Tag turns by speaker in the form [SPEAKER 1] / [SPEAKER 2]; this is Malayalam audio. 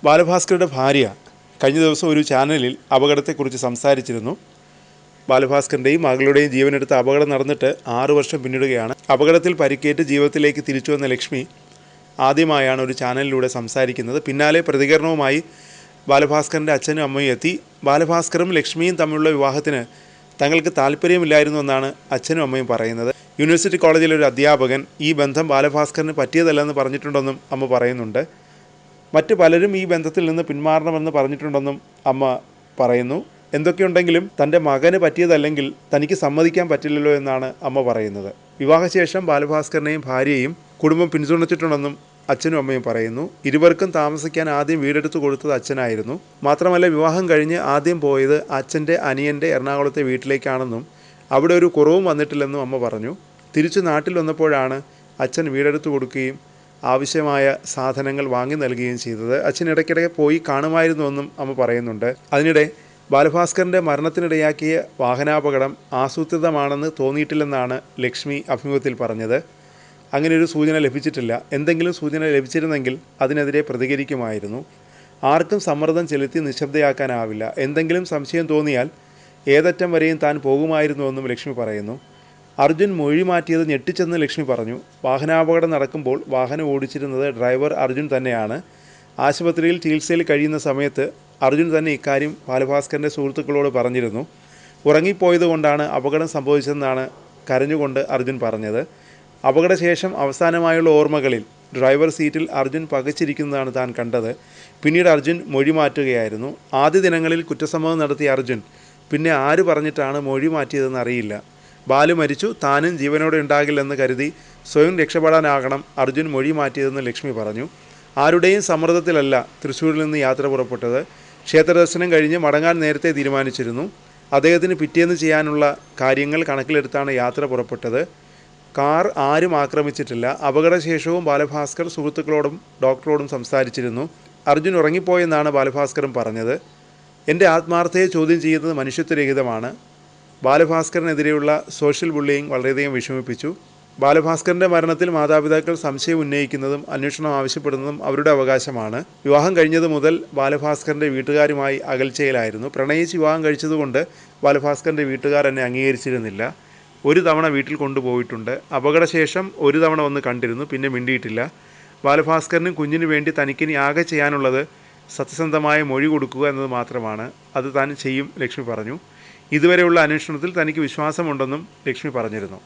[SPEAKER 1] ബാലഭാസ്കറുടെ ഭാര്യ കഴിഞ്ഞ ദിവസം ഒരു ചാനലിൽ അപകടത്തെക്കുറിച്ച് സംസാരിച്ചിരുന്നു. ബാലഭാസ്കറിൻ്റെയും മകളുടെയും ജീവനെടുത്ത അപകടം നടന്നിട്ട് 6 വർഷം പിന്നിടുകയാണ്. അപകടത്തിൽ പരിക്കേറ്റ് ജീവിതത്തിലേക്ക് തിരിച്ചു വന്ന ലക്ഷ്മി ആദ്യമായാണ് ഒരു ചാനലിലൂടെ സംസാരിക്കുന്നത്. പിന്നാലെ പ്രതികരണവുമായി ബാലഭാസ്കറിൻ്റെ അച്ഛനും അമ്മയും എത്തി. ബാലഭാസ്കറും ലക്ഷ്മിയും തമ്മിലുള്ള വിവാഹത്തിന് തങ്ങൾക്ക് താല്പര്യമില്ലായിരുന്നു എന്നാണ് അച്ഛനും അമ്മയും പറയുന്നത്. യൂണിവേഴ്സിറ്റി കോളേജിലെ ഒരു അധ്യാപകൻ ഈ ബന്ധം ബാലഭാസ്കറിന് പറ്റിയതല്ലെന്ന് പറഞ്ഞിട്ടുണ്ടെന്നും അമ്മ പറയുന്നുണ്ട്. മറ്റ് പലരും ഈ ബന്ധത്തിൽ നിന്ന് പിന്മാറണമെന്ന് പറഞ്ഞിട്ടുണ്ടെന്നും അമ്മ പറയുന്നു. എന്തൊക്കെയുണ്ടെങ്കിലും തൻ്റെ മകന് പറ്റിയതല്ലെങ്കിൽ തനിക്ക് സമ്മതിക്കാൻ പറ്റില്ലല്ലോ എന്നാണ് അമ്മ പറയുന്നത്. വിവാഹശേഷം ബാലഭാസ്കറിനെയും ഭാര്യയെയും കുടുംബം പിന്തുണച്ചിട്ടുണ്ടെന്നും അച്ഛനും അമ്മയും പറയുന്നു. ഇരുവർക്കും താമസിക്കാൻ ആദ്യം വീടെടുത്ത് കൊടുത്തത് അച്ഛനായിരുന്നു. മാത്രമല്ല, വിവാഹം കഴിഞ്ഞ് ആദ്യം പോയത് അച്ഛൻ്റെ അനിയൻ്റെ എറണാകുളത്തെ വീട്ടിലേക്കാണെന്നും അവിടെ ഒരു കുറവും വന്നിട്ടില്ലെന്നും അമ്മ പറഞ്ഞു. തിരിച്ചു നാട്ടിൽ വന്നപ്പോഴാണ് അച്ഛൻ വീടെടുത്ത് കൊടുക്കുകയും ആവശ്യമായ സാധനങ്ങൾ വാങ്ങി നൽകുകയും ചെയ്തത്. അച്ഛൻ ഇടയ്ക്കിടെ പോയി കാണുമായിരുന്നുവെന്നും അമ്മ പറയുന്നുണ്ട്. അതിനിടെ ബാലഭാസ്കറിൻ്റെ മരണത്തിനിടയാക്കിയ വാഹനാപകടം ആസൂത്രിതമാണെന്ന് തോന്നിയിട്ടില്ലെന്നാണ് ലക്ഷ്മി അഭിമുഖത്തിൽ പറഞ്ഞത്. അങ്ങനെയൊരു സൂചന ലഭിച്ചിട്ടില്ല. എന്തെങ്കിലും സൂചന ലഭിച്ചിരുന്നെങ്കിൽ അതിനെതിരെ പ്രതികരിക്കുമായിരുന്നു. ആർക്കും സമ്മർദ്ദം ചെലുത്തി നിശബ്ദയാക്കാനാവില്ല. എന്തെങ്കിലും സംശയം തോന്നിയാൽ ഏതറ്റം വരെയും താൻ പോകുമായിരുന്നുവെന്നും ലക്ഷ്മി പറയുന്നു. അർജുൻ മൊഴി മാറ്റിയത് ഞെട്ടിച്ചെന്ന് ലക്ഷ്മി പറഞ്ഞു. വാഹനാപകടം നടക്കുമ്പോൾ വാഹനം ഓടിച്ചിരുന്നത് ഡ്രൈവർ അർജുൻ തന്നെയാണ്. ആശുപത്രിയിൽ ചികിത്സയിൽ കഴിയുന്ന സമയത്ത് അർജുൻ തന്നെ ഇക്കാര്യം ബാലഭാസ്കറിൻ്റെ സുഹൃത്തുക്കളോട് പറഞ്ഞിരുന്നു. ഉറങ്ങിപ്പോയതുകൊണ്ടാണ് അപകടം സംഭവിച്ചതെന്നാണ് കരഞ്ഞുകൊണ്ട് അർജുൻ പറഞ്ഞത്. അപകടശേഷം അവസാനമായുള്ള ഓർമ്മകളിൽ ഡ്രൈവർ സീറ്റിൽ അർജുൻ പകച്ചിരിക്കുന്നതാണ് താൻ കണ്ടത്. പിന്നീട് അർജുൻ മൊഴി മാറ്റുകയായിരുന്നു. ആദ്യ ദിനങ്ങളിൽ കുറ്റസമ്മതം നടത്തിയ അർജുൻ പിന്നെ ആര് പറഞ്ഞിട്ടാണ് മൊഴി മാറ്റിയതെന്ന് അറിയില്ല. ബാലു മരിച്ചു, താനും ജീവനോടെ ഉണ്ടാകില്ലെന്ന് കരുതി സ്വയം രക്ഷപ്പെടാനാകണം അർജുൻ മൊഴി മാറ്റിയതെന്ന് ലക്ഷ്മി പറഞ്ഞു. ആരുടെയും സമ്മർദ്ദത്തിലല്ല തൃശ്ശൂരിൽ നിന്ന് യാത്ര പുറപ്പെട്ടത്. ക്ഷേത്രദർശനം കഴിഞ്ഞ് മടങ്ങാൻ നേരത്തെ തീരുമാനിച്ചിരുന്നു. അദ്ദേഹത്തിന് പിറ്റേന്ന് ചെയ്യാനുള്ള കാര്യങ്ങൾ കണക്കിലെടുത്താണ് യാത്ര പുറപ്പെട്ടത്. കാർ ആരും ആക്രമിച്ചിട്ടില്ല. അപകടശേഷവും ബാലഭാസ്കർ സുഹൃത്തുക്കളോടും ഡോക്ടറോടും സംസാരിച്ചിരുന്നു. അർജുൻ ഉറങ്ങിപ്പോയെന്നാണ് ബാലഭാസ്കറും പറഞ്ഞത്. എൻ്റെ ആത്മാർത്ഥതയെ ചോദ്യം ചെയ്യുന്നത് മനുഷ്യത്വരഹിതമാണ്. ബാലഭാസ്കറിനെതിരെയുള്ള സോഷ്യൽ ബുള്ളിയിങ് വളരെയധികം വിഷമിപ്പിച്ചു. ബാലഭാസ്കറിൻ്റെ മരണത്തിൽ മാതാപിതാക്കൾ സംശയം ഉന്നയിക്കുന്നതും അന്വേഷണം ആവശ്യപ്പെടുന്നതും അവരുടെ അവകാശമാണ്. വിവാഹം കഴിഞ്ഞത് മുതൽ ബാലഭാസ്കറിൻ്റെ വീട്ടുകാരുമായി അകൽച്ചയിലായിരുന്നു. പ്രണയിച്ച് വിവാഹം കഴിച്ചതുകൊണ്ട് ബാലഭാസ്കറിൻ്റെ വീട്ടുകാർ എന്നെ അംഗീകരിച്ചിരുന്നില്ല. ഒരു തവണ വീട്ടിൽ കൊണ്ടുപോയിട്ടുണ്ട്. അപകടശേഷം ഒരു തവണ വന്ന് കണ്ടിരുന്നു, പിന്നെ മിണ്ടിയിട്ടില്ല. ബാലഭാസ്കറിനും കുഞ്ഞിനു വേണ്ടി തനിക്കിനി ആകെ ചെയ്യാനുള്ളത് സത്യസന്ധമായ മൊഴി കൊടുക്കുക എന്നത് മാത്രമാണ്. അത് താൻ ചെയ്യും, ലക്ഷ്മി പറഞ്ഞു. ഇതുവരെയുള്ള അന്വേഷണത്തിൽ തനിക്ക് വിശ്വാസമുണ്ടെന്നും ലക്ഷ്മി പറഞ്ഞിരുന്നു.